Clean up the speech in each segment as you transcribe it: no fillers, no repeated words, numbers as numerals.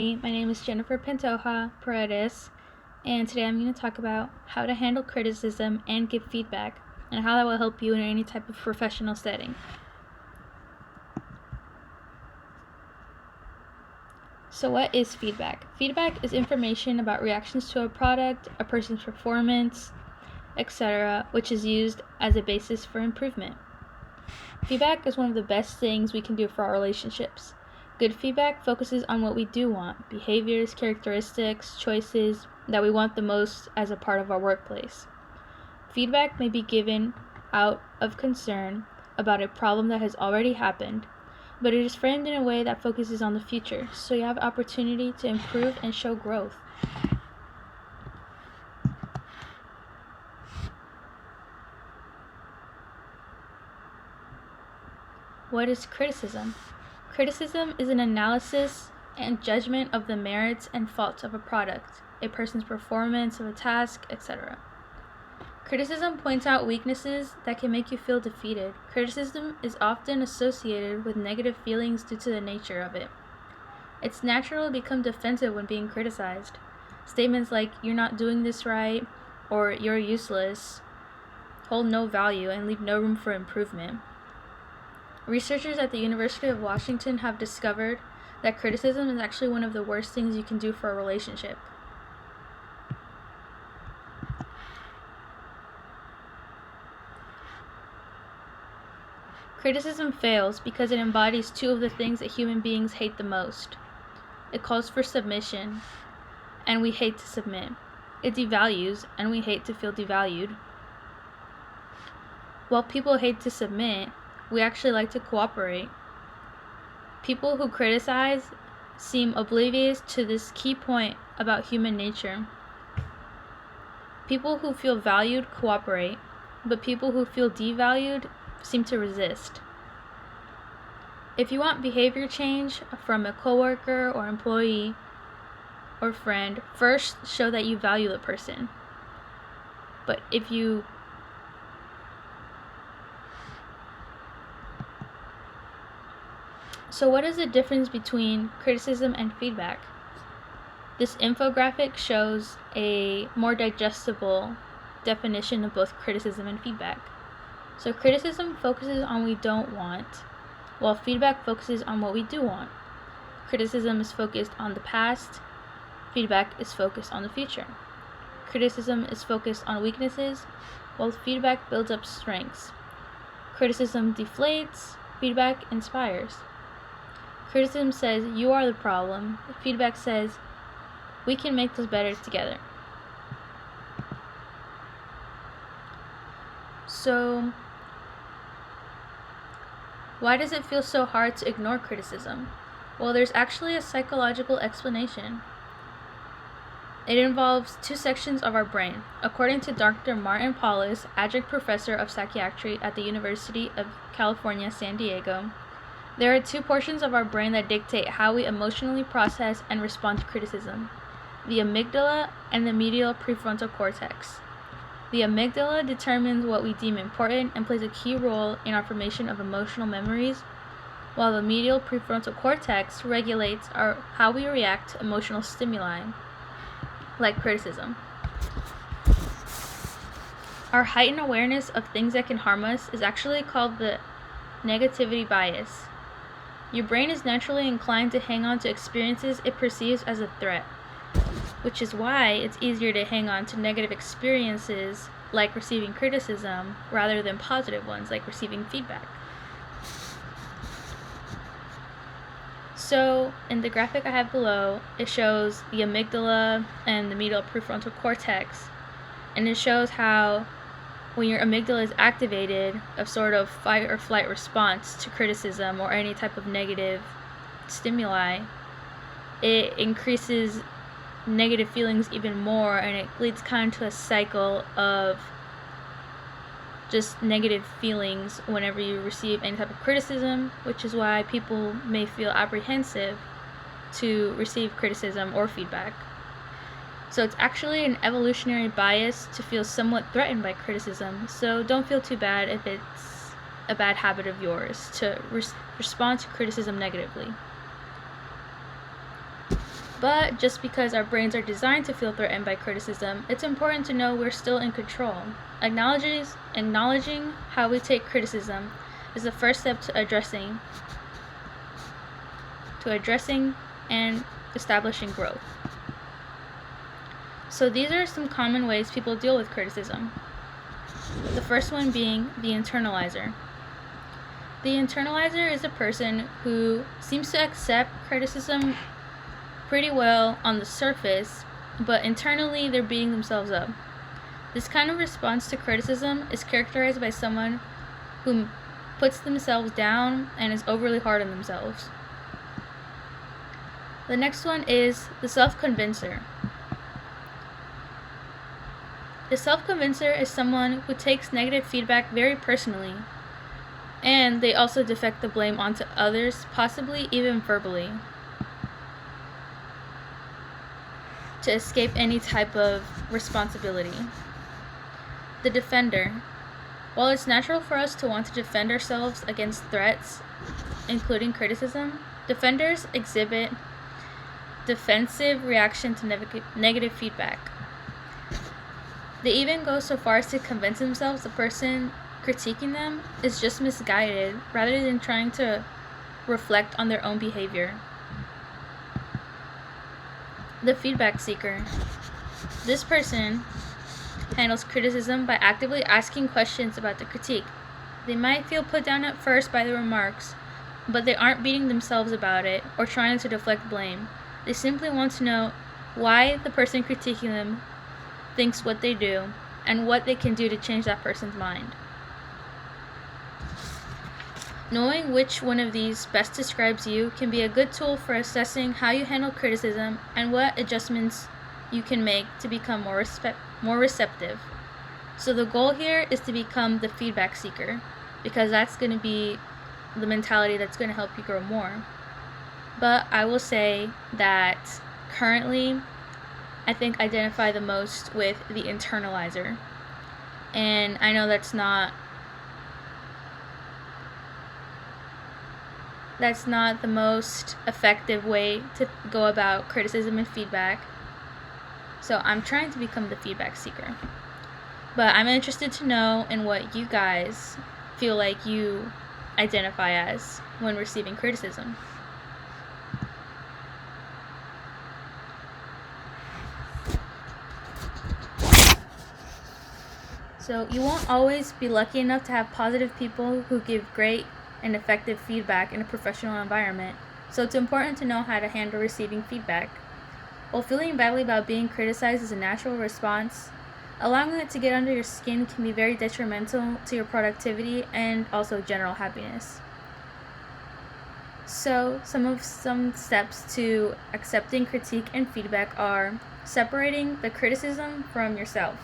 My name is Jennifer Pantoja-Paredes, and today I'm going to talk about how to handle criticism and give feedback, and how that will help you in any type of professional setting. So what is feedback? Feedback is information about reactions to a product, a person's performance, etc., which is used as a basis for improvement. Feedback is one of the best things we can do for our relationships. Good feedback focuses on what we do want, behaviors, characteristics, choices that we want the most as a part of our workplace. Feedback may be given out of concern about a problem that has already happened, but it is framed in a way that focuses on the future, so you have opportunity to improve and show growth. What is criticism? Criticism is an analysis and judgment of the merits and faults of a product, a person's performance of a task, etc. Criticism points out weaknesses that can make you feel defeated. Criticism is often associated with negative feelings due to the nature of it. It's natural to become defensive when being criticized. Statements like, "You're not doing this right," or "You're useless," hold no value and leave no room for improvement. Researchers at the University of Washington have discovered that criticism is actually one of the worst things you can do for a relationship. Criticism fails because it embodies two of the things that human beings hate the most. It calls for submission, and we hate to submit. It devalues, and we hate to feel devalued. While people hate to submit, we actually like to cooperate. People who criticize seem oblivious to this key point about human nature. People who feel valued cooperate, but people who feel devalued seem to resist. If you want behavior change from a coworker or employee or friend, first show that you value the person. So what is the difference between criticism and feedback? This infographic shows a more digestible definition of both criticism and feedback. So criticism focuses on what we don't want, while feedback focuses on what we do want. Criticism is focused on the past, feedback is focused on the future. Criticism is focused on weaknesses, while feedback builds up strengths. Criticism deflates, feedback inspires. Criticism says, "You are the problem." Feedback says, "We can make this better together." So, why does it feel so hard to ignore criticism? Well, there's actually a psychological explanation. It involves two sections of our brain. According to Dr. Martin Paulus, adjunct professor of psychiatry at the University of California, San Diego, there are two portions of our brain that dictate how we emotionally process and respond to criticism: the amygdala and the medial prefrontal cortex. The amygdala determines what we deem important and plays a key role in our formation of emotional memories, while the medial prefrontal cortex regulates how we react to emotional stimuli, like criticism. Our heightened awareness of things that can harm us is actually called the negativity bias. Your brain is naturally inclined to hang on to experiences it perceives as a threat, which is why it's easier to hang on to negative experiences like receiving criticism rather than positive ones like receiving feedback. So in the graphic I have below, it shows the amygdala and the medial prefrontal cortex, and it shows how when your amygdala is activated, a sort of fight or flight response to criticism or any type of negative stimuli, it increases negative feelings even more, and it leads kind of to a cycle of just negative feelings whenever you receive any type of criticism, which is why people may feel apprehensive to receive criticism or feedback. So it's actually an evolutionary bias to feel somewhat threatened by criticism, so don't feel too bad if it's a bad habit of yours to respond to criticism negatively. But just because our brains are designed to feel threatened by criticism, it's important to know we're still in control. Acknowledging how we take criticism is the first step to addressing and establishing growth. So these are some common ways people deal with criticism. The first one being the internalizer. The internalizer is a person who seems to accept criticism pretty well on the surface, but internally they're beating themselves up. This kind of response to criticism is characterized by someone who puts themselves down and is overly hard on themselves. The next one is the self-convincer. The self-convincer is someone who takes negative feedback very personally, and they also deflect the blame onto others, possibly even verbally, to escape any type of responsibility. The defender. While it's natural for us to want to defend ourselves against threats, including criticism, defenders exhibit defensive reaction to negative feedback. They even go so far as to convince themselves the person critiquing them is just misguided rather than trying to reflect on their own behavior. The feedback seeker. This person handles criticism by actively asking questions about the critique. They might feel put down at first by the remarks, but they aren't beating themselves about it or trying to deflect blame. They simply want to know why the person critiquing them thinks what they do and what they can do to change that person's mind. Knowing which one of these best describes you can be a good tool for assessing how you handle criticism and what adjustments you can make to become more receptive. So the goal here is to become the feedback seeker, because that's going to be the mentality that's going to help you grow more. But I will say that currently I think identify the most with the internalizer. And I know that's not the most effective way to go about criticism and feedback. So I'm trying to become the feedback seeker. But I'm interested to know in what you guys feel like you identify as when receiving criticism. So you won't always be lucky enough to have positive people who give great and effective feedback in a professional environment. So it's important to know how to handle receiving feedback. While feeling badly about being criticized is a natural response, allowing it to get under your skin can be very detrimental to your productivity and also general happiness. So some steps to accepting critique and feedback are separating the criticism from yourself.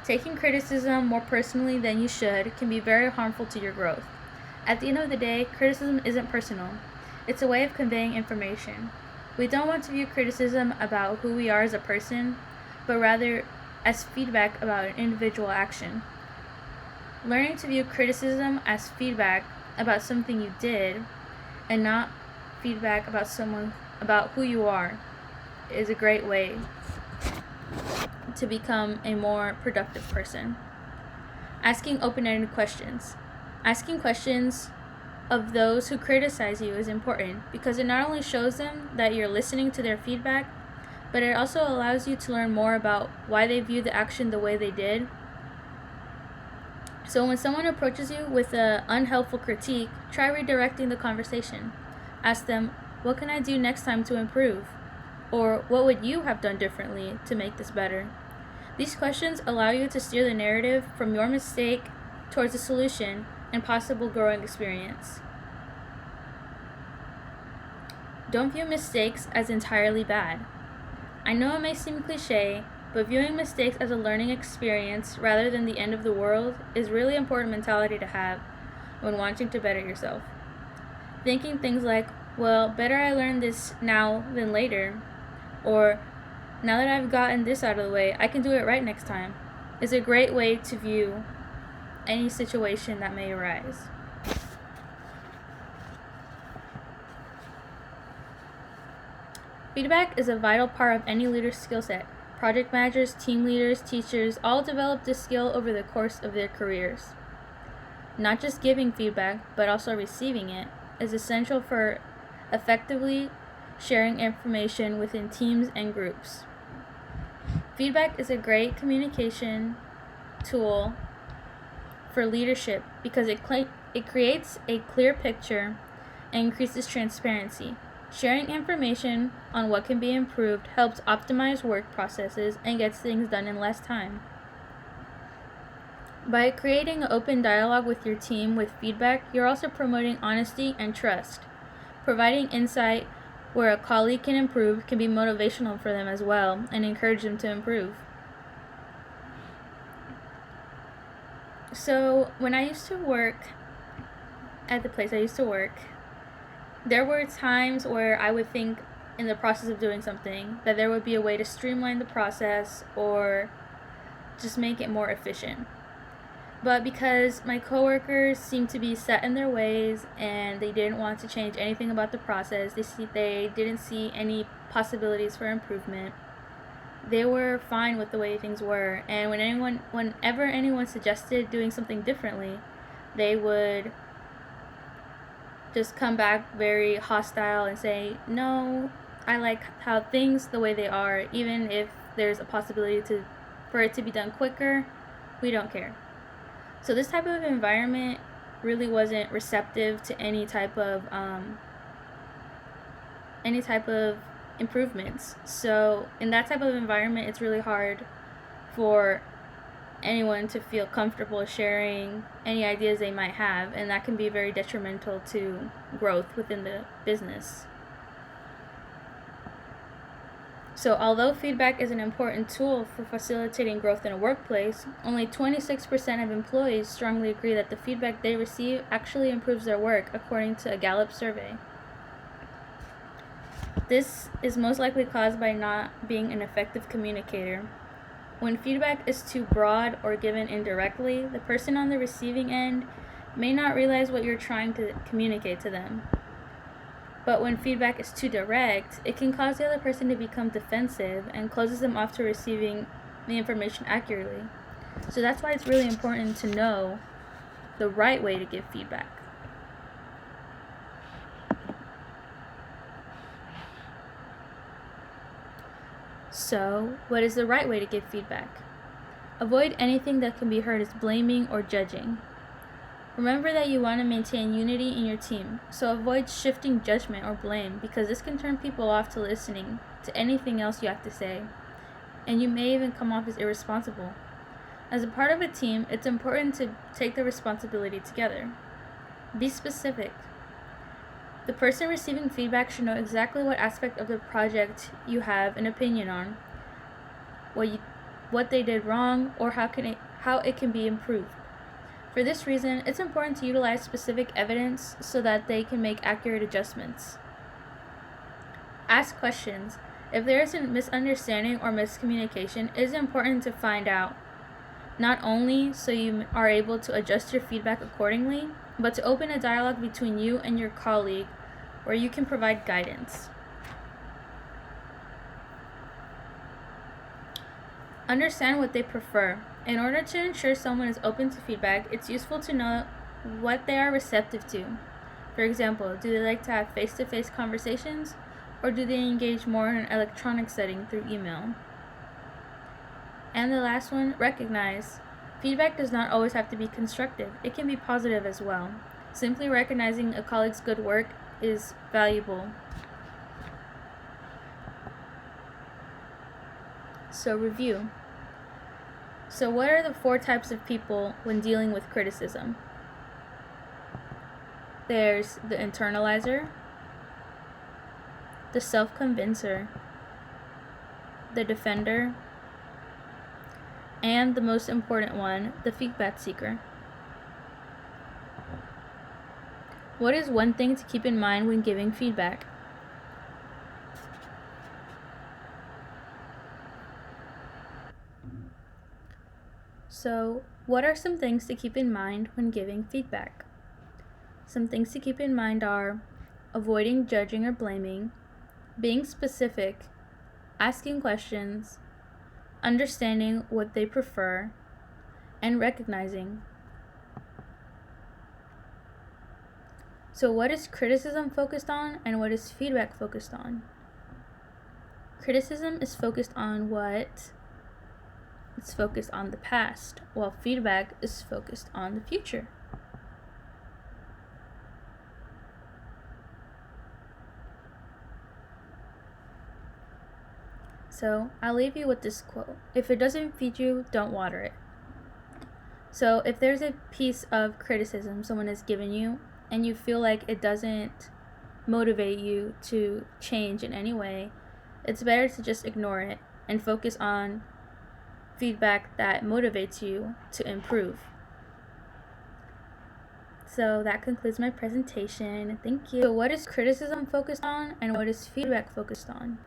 Taking criticism more personally than you should can be very harmful to your growth. At the end of the day, criticism isn't personal. It's a way of conveying information. We don't want to view criticism about who we are as a person, but rather as feedback about an individual action. Learning to view criticism as feedback about something you did and not feedback about who you are is a great way to become a more productive person. Asking open-ended questions. Asking questions of those who criticize you is important because it not only shows them that you're listening to their feedback, but it also allows you to learn more about why they view the action the way they did. So when someone approaches you with an unhelpful critique, try redirecting the conversation. Ask them, what can I do next time to improve? Or what would you have done differently to make this better? These questions allow you to steer the narrative from your mistake towards a solution and possible growing experience. Don't view mistakes as entirely bad. I know it may seem cliche, but viewing mistakes as a learning experience rather than the end of the world is really important mentality to have when wanting to better yourself. Thinking things like, well, better I learn this now than later, or now that I've gotten this out of the way, I can do it right next time, is a great way to view any situation that may arise. Feedback is a vital part of any leader's skill set. Project managers, team leaders, teachers all develop this skill over the course of their careers. Not just giving feedback, but also receiving it is essential for effectively sharing information within teams and groups. Feedback is a great communication tool for leadership because it creates a clear picture and increases transparency. Sharing information on what can be improved helps optimize work processes and gets things done in less time. By creating an open dialogue with your team with feedback, you're also promoting honesty and trust. Providing insight where a colleague can improve can be motivational for them as well and encourage them to improve. So, when I used to work at the place I used to work, there were times where I would think in the process of doing something that there would be a way to streamline the process or just make it more efficient. But because my coworkers seemed to be set in their ways and they didn't want to change anything about the process, they didn't see any possibilities for improvement, they were fine with the way things were. And whenever anyone suggested doing something differently, they would just come back very hostile and say, no, I like how things the way they are, even if there's a possibility for it to be done quicker, we don't care. So this type of environment really wasn't receptive to any type of improvements. So in that type of environment, it's really hard for anyone to feel comfortable sharing any ideas they might have, and that can be very detrimental to growth within the business. So although feedback is an important tool for facilitating growth in a workplace, only 26% of employees strongly agree that the feedback they receive actually improves their work, according to a Gallup survey. This is most likely caused by not being an effective communicator. When feedback is too broad or given indirectly, the person on the receiving end may not realize what you're trying to communicate to them. But when feedback is too direct, it can cause the other person to become defensive and closes them off to receiving the information accurately. So that's why it's really important to know the right way to give feedback. So, what is the right way to give feedback? Avoid anything that can be heard as blaming or judging. Remember that you want to maintain unity in your team, so avoid shifting judgment or blame because this can turn people off to listening to anything else you have to say, and you may even come off as irresponsible. As a part of a team, it's important to take the responsibility together. Be specific. The person receiving feedback should know exactly what aspect of the project you have an opinion on, what they did wrong, or how it can be improved. For this reason, it's important to utilize specific evidence so that they can make accurate adjustments. Ask questions. If there is a misunderstanding or miscommunication, it is important to find out, not only so you are able to adjust your feedback accordingly, but to open a dialogue between you and your colleague where you can provide guidance. Understand what they prefer. In order to ensure someone is open to feedback, it's useful to know what they are receptive to. For example, do they like to have face-to-face conversations, or do they engage more in an electronic setting through email? And the last one, recognize. Feedback does not always have to be constructive. It can be positive as well. Simply recognizing a colleague's good work is valuable. So review. So what are the 4 types of people when dealing with criticism? There's the internalizer, the self-convincer, the defender, and the most important one, the feedback seeker. What is one thing to keep in mind when giving feedback? So, what are some things to keep in mind when giving feedback? Some things to keep in mind are avoiding judging or blaming, being specific, asking questions, understanding what they prefer, and recognizing. So what is criticism focused on and what is feedback focused on? Criticism is focused on what? It's focused on the past, while feedback is focused on the future. So I'll leave you with this quote. If it doesn't feed you, don't water it. So if there's a piece of criticism someone has given you and you feel like it doesn't motivate you to change in any way, it's better to just ignore it and focus on feedback that motivates you to improve. So that concludes my presentation. Thank you. So what is criticism focused on and what is feedback focused on?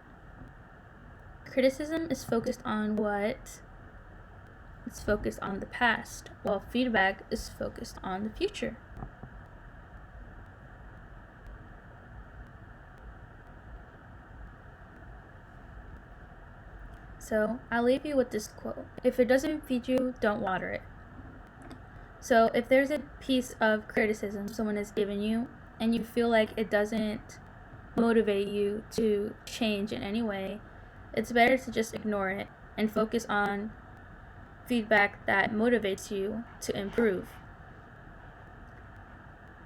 Criticism is focused on what? It's focused on the past, while feedback is focused on the future. So I'll leave you with this quote. If it doesn't feed you, don't water it. So if there's a piece of criticism someone has given you and you feel like it doesn't motivate you to change in any way, it's better to just ignore it and focus on feedback that motivates you to improve.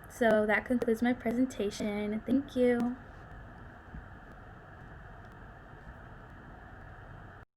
So that concludes my presentation. Thank you.